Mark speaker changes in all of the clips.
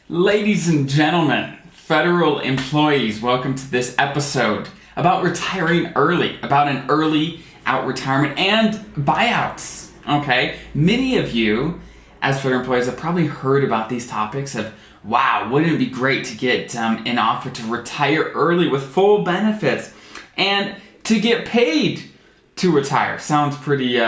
Speaker 1: Ladies and gentlemen, federal employees, welcome to this episode about retiring early, about an early out retirement and buyouts, okay? Many of you, as federal employees, have probably heard about these topics of, wow, wouldn't it be great to get an offer to retire early with full benefits and to get paid to retire? Sounds pretty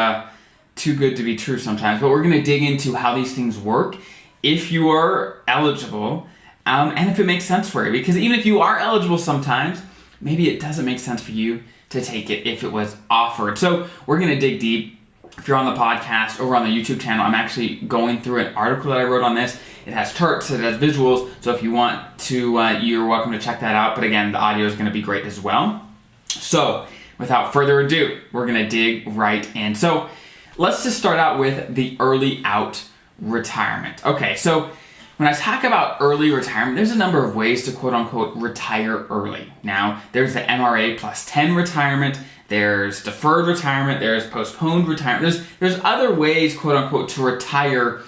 Speaker 1: too good to be true sometimes, but we're gonna dig into how these things work if you are eligible, and if it makes sense for you. Because even if you are eligible sometimes, maybe it doesn't make sense for you to take it if it was offered. So we're gonna dig deep. If you're on the podcast, over on the YouTube channel, I'm actually going through an article that I wrote on this. It has charts, it has visuals, so if you want to, you're welcome to check that out. But again, the audio is gonna be great as well. So without further ado, we're gonna dig right in. So let's just start out with the early out retirement. Okay, so when I talk about early retirement, there's a number of ways to quote unquote retire early. Now, there's the MRA plus 10 retirement, there's deferred retirement, there's postponed retirement, there's other ways quote unquote to retire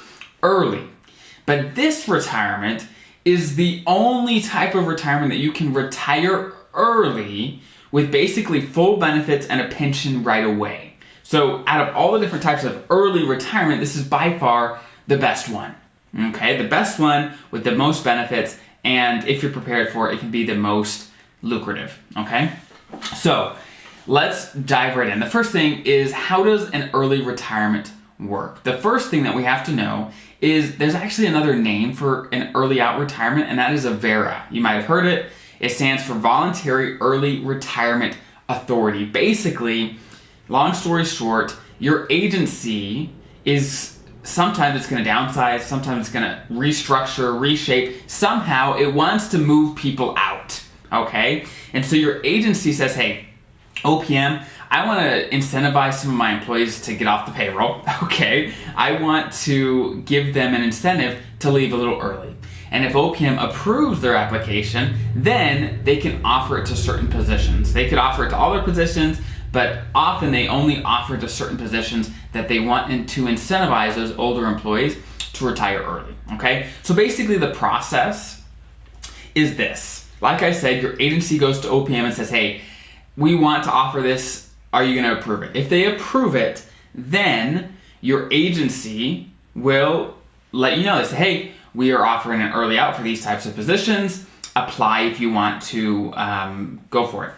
Speaker 1: early. But this retirement is the only type of retirement that you can retire early with basically full benefits and a pension right away. So out of all the different types of early retirement, this is by far the best one, okay? The best one with the most benefits, and if you're prepared for it, it can be the most lucrative, okay? So let's dive right in. The first thing is, how does an early retirement work? The first thing that we have to know is there's actually another name for an early out retirement, and that is a VERA. You might have heard it. It stands for Voluntary Early Retirement Authority. Basically, long story short, your agency is sometimes it's going to downsize, sometimes it's going to restructure, reshape. Somehow it wants to move people out, okay? And so your agency says, hey, OPM, I want to incentivize some of my employees to get off the payroll, okay? I want to give them an incentive to leave a little early. And if OPM approves their application, then they can offer it to certain positions. They could offer it to all their positions, but often they only offer to certain positions that they want to incentivize those older employees to retire early, okay? So basically the process is this. Like I said, your agency goes to OPM and says, hey, we want to offer this, are you gonna approve it? If they approve it, then your agency will let you know. They say, hey, we are offering an early out for these types of positions. Apply if you want to go for it.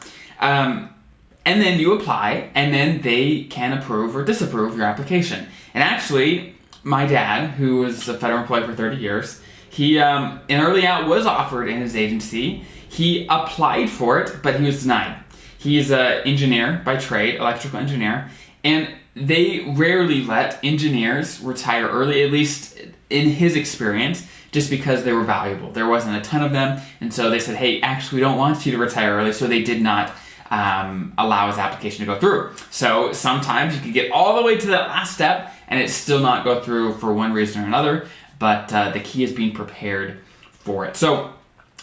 Speaker 1: And then you apply, and then they can approve or disapprove your application. And actually, my dad, who was a federal employee for 30 years, he, an early out was offered in his agency. He applied for it, but he was denied. He is an engineer by trade, electrical engineer, and they rarely let engineers retire early, at least in his experience, just because they were valuable. There wasn't a ton of them, and so they said, hey, actually, we don't want you to retire early, so they did not allow his application to go through. So sometimes you can get all the way to that last step and it still not go through for one reason or another, but the key is being prepared for it. So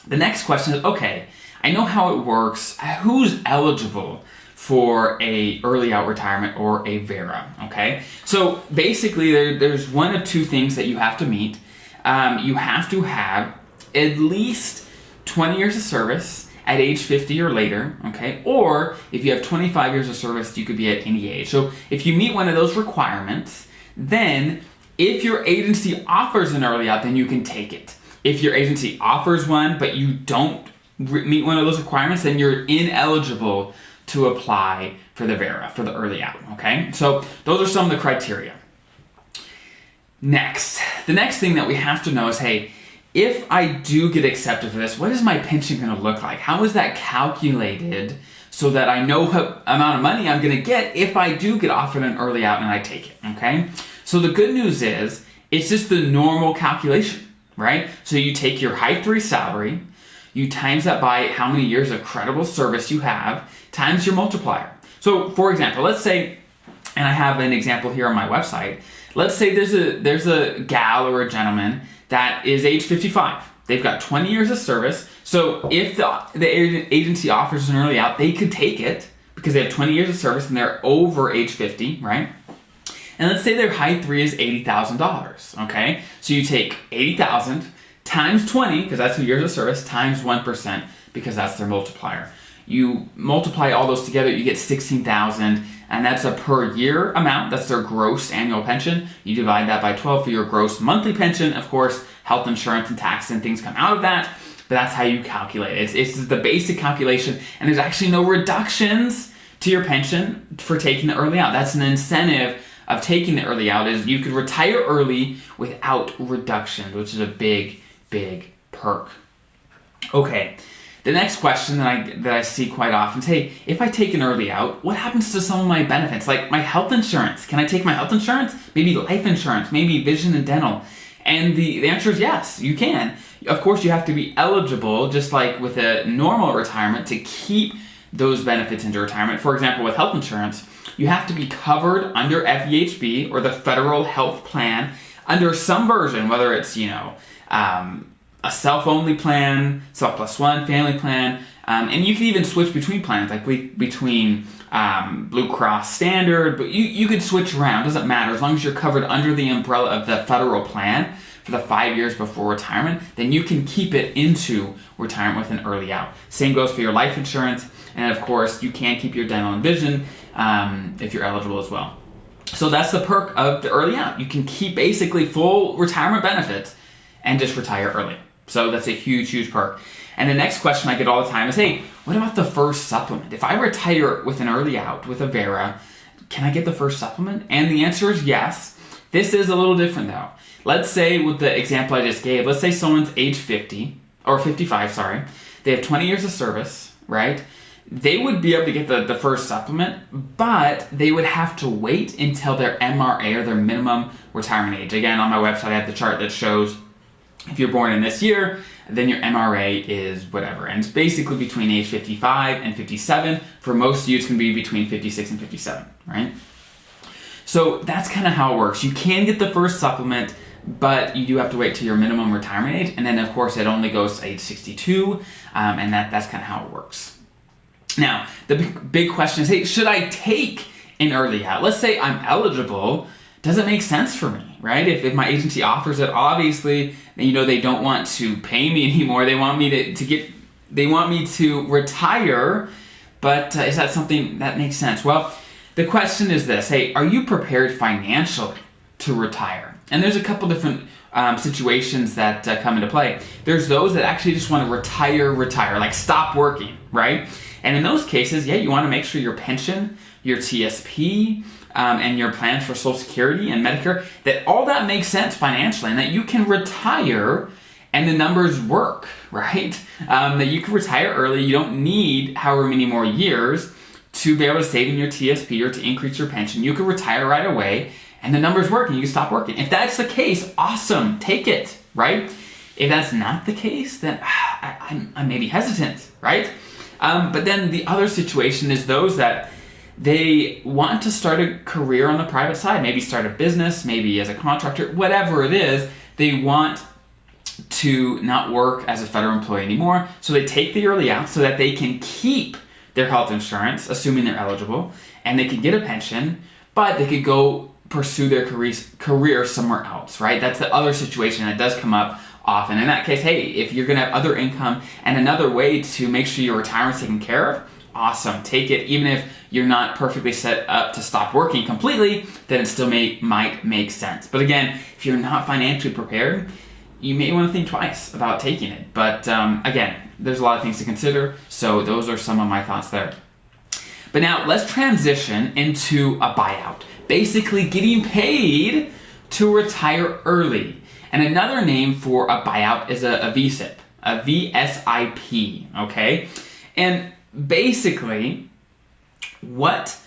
Speaker 1: the next question is, okay, I know how it works. Who's eligible for a early out retirement or a VERA, okay? So basically there's one of two things that you have to meet. You have to have at least 20 years of service at age 50 or later, okay? Or if you have 25 years of service, you could be at any age. So if you meet one of those requirements, then if your agency offers an early out, then you can take it. If your agency offers one, but you don't meet one of those requirements, then you're ineligible to apply for the VERA, for the early out, okay? So those are some of the criteria. Next, the next thing that we have to know is, hey, if I do get accepted for this, what is my pension gonna look like? How is that calculated so that I know what amount of money I'm gonna get if I do get offered an early out and I take it, okay? So the good news is, it's just the normal calculation, right? So you take your high 3 salary, you times that by how many years of credible service you have, times your multiplier. So for example, let's say, and I have an example here on my website, let's say there's a gal or a gentleman that is age 55. They've got 20 years of service. So if the agency offers an early out, they could take it because they have 20 years of service and they're over age 50, right? And let's say their high 3 is $80,000, okay? So you take 80,000 times 20, because that's the years of service, times 1%, because that's their multiplier. You multiply all those together, you get $16,000, and that's a per year amount. That's their gross annual pension. You divide that by 12 for your gross monthly pension. Of course, health insurance and taxes and things come out of that, but that's how you calculate it. It's the basic calculation, and there's actually no reductions to your pension for taking the early out. That's an incentive of taking the early out, is you could retire early without reductions, which is a big, big perk. Okay. The next question that I see quite often is, hey, if I take an early out, what happens to some of my benefits? Like my health insurance. Can I take my health insurance? Maybe life insurance, maybe vision and dental. And the answer is yes, you can. Of course, you have to be eligible, just like with a normal retirement, to keep those benefits into retirement. For example, with health insurance, you have to be covered under FEHB, or the Federal Health Plan, under some version, whether it's, a self-only plan, self plus one, family plan, and you can even switch between plans, like between Blue Cross Standard, but you could switch around, doesn't matter, as long as you're covered under the umbrella of the federal plan for the 5 years before retirement, then you can keep it into retirement with an early out. Same goes for your life insurance, and of course, you can keep your dental and vision if you're eligible as well. So that's the perk of the early out. You can keep basically full retirement benefits and just retire early. So that's a huge, huge perk. And the next question I get all the time is, hey, what about the FERS supplement? If I retire with an early out, with a VERA, can I get the FERS supplement? And the answer is yes. This is a little different though. Let's say with the example I just gave, let's say someone's age 50, or 55, sorry. They have 20 years of service, right? They would be able to get the FERS supplement, but they would have to wait until their MRA, or their minimum retirement age. Again, on my website, I have the chart that shows if you're born in this year, then your MRA is whatever. And it's basically between age 55 and 57. For most of you, it's going to be between 56 and 57, right? So that's kind of how it works. You can get the FERS supplement, but you do have to wait till your minimum retirement age. And then, of course, it only goes to age 62, and that's kind of how it works. Now, the big question is, hey, should I take an early out? Let's say I'm eligible. Does it make sense for me, right? If my agency offers it, obviously, they don't want to pay me anymore. They want me they want me to retire, but is that something that makes sense? Well, the question is this, hey, are you prepared financially to retire? And there's a couple different situations that come into play. There's those that actually just want to retire, like stop working, right? And in those cases, yeah, you want to make sure your pension, your TSP, and your plans for Social Security and Medicare, that all that makes sense financially, and that you can retire and the numbers work, right? That you can retire early. You don't need however many more years to be able to save in your TSP or to increase your pension. You can retire right away and the numbers work and you can stop working. If that's the case, awesome, take it, right? If that's not the case, then I may be hesitant, right? But then the other situation is those that they want to start a career on the private side, maybe start a business, maybe as a contractor, whatever it is. They want to not work as a federal employee anymore, so they take the early out so that they can keep their health insurance, assuming they're eligible, and they could get a pension, but they could go pursue their career somewhere else, right? That's the other situation that does come up often. In that case, hey, if you're gonna have other income and another way to make sure your retirement's taken care of, awesome, take it. Even if you're not perfectly set up to stop working completely, then it still might make sense. But again, if you're not financially prepared, you may want to think twice about taking it. But again, there's a lot of things to consider, so those are some of my thoughts there. But now let's transition into a buyout. Basically getting paid to retire early. And another name for a buyout is a VSIP, a VSIP, okay? And basically, what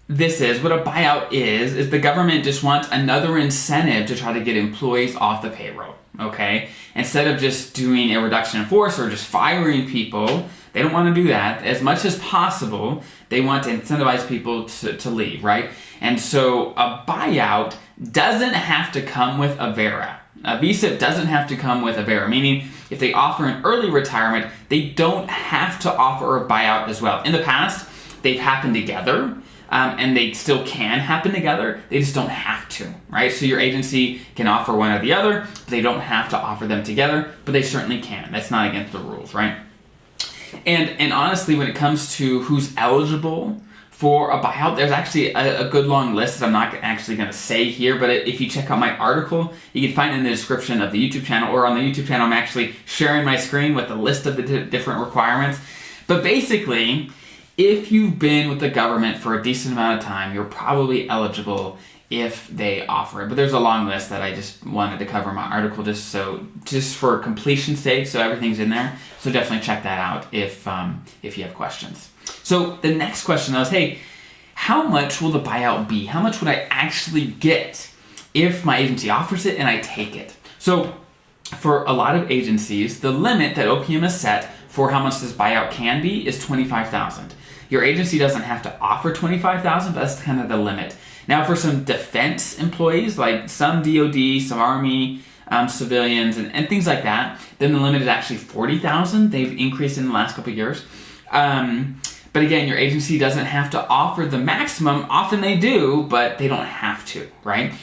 Speaker 1: this is, what a buyout is the government just wants another incentive to try to get employees off the payroll, okay? Instead of just doing a reduction in force or just firing people, they don't want to do that. As much as possible, they want to incentivize people to leave, right? And so a buyout doesn't have to come with a VERA. A VSIP doesn't have to come with a VERA, meaning if they offer an early retirement, they don't have to offer a buyout as well. In the past, they've happened together, and they still can happen together. They just don't have to, right? So your agency can offer one or the other, but they don't have to offer them together, but they certainly can. That's not against the rules, right? And honestly, when it comes to who's eligible for a buyout, there's actually a good long list that I'm not actually going to say here, but if you check out my article, you can find it in the description of the YouTube channel, or on the YouTube channel, I'm actually sharing my screen with a list of the different requirements. But basically, if you've been with the government for a decent amount of time, you're probably eligible if they offer it. But there's a long list that I just wanted to cover in my article just for completion's sake, so everything's in there. So definitely check that out if you have questions. So the next question was, hey, how much will the buyout be? How much would I actually get if my agency offers it and I take it? So for a lot of agencies, the limit that OPM has set for how much this buyout can be is $25,000. Your agency doesn't have to offer $25,000, but that's kind of the limit. Now, for some defense employees, like some DoD, some Army, civilians, and things like that, then the limit is actually $40,000. They've increased in the last couple of years. But again, your agency doesn't have to offer the maximum. Often they do, but they don't have to, right?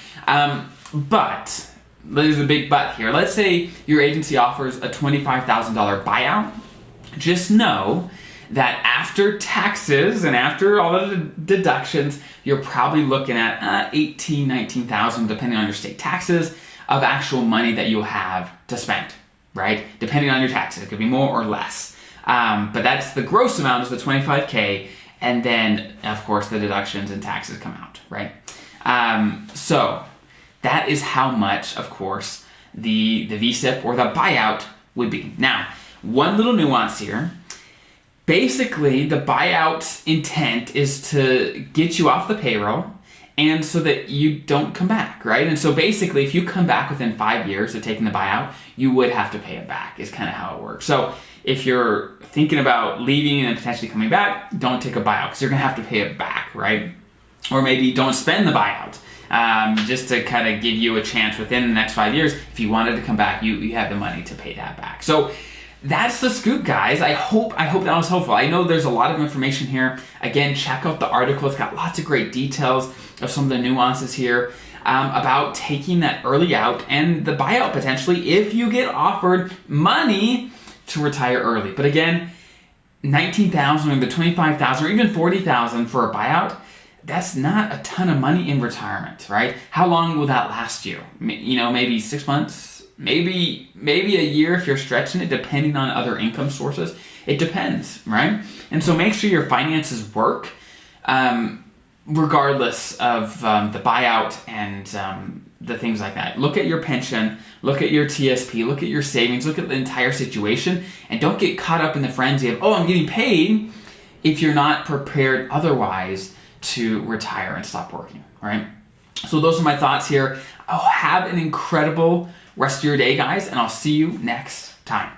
Speaker 1: But there's a big but here. Let's say your agency offers a $25,000 buyout. Just know that after taxes and after all of the deductions, you're probably looking at $18,000, $19,000, depending on your state taxes, of actual money that you'll have to spend, right? Depending on your taxes, it could be more or less. But that's the gross amount is the $25K, and then of course the deductions and taxes come out, right? So that is how much, of course, the VSIP or the buyout would be. Now, one little nuance here. Basically, the buyout's intent is to get you off the payroll and so that you don't come back, right? And so basically, if you come back within 5 years of taking the buyout, you would have to pay it back, is kind of how it works. So if you're thinking about leaving and potentially coming back, don't take a buyout because you're going to have to pay it back, right? Or maybe don't spend the buyout just to kind of give you a chance within the next 5 years. If you wanted to come back, you have the money to pay that back. So that's the scoop, guys. I hope that was helpful. I know there's a lot of information here. Again, check out the article. It's got lots of great details of some of the nuances here about taking that early out and the buyout potentially if you get offered money to retire early. But again, $19,000 or the $25,000 or even $40,000 for a buyout, that's not a ton of money in retirement, right? How long will that last you? Maybe 6 months? Maybe a year if you're stretching it, depending on other income sources. It depends, right? And so make sure your finances work regardless of the buyout and the things like that. Look at your pension, look at your TSP, look at your savings, look at the entire situation, and don't get caught up in the frenzy of, I'm getting paid, if you're not prepared otherwise to retire and stop working, right? So those are my thoughts here. Have an incredible rest of your day, guys, and I'll see you next time.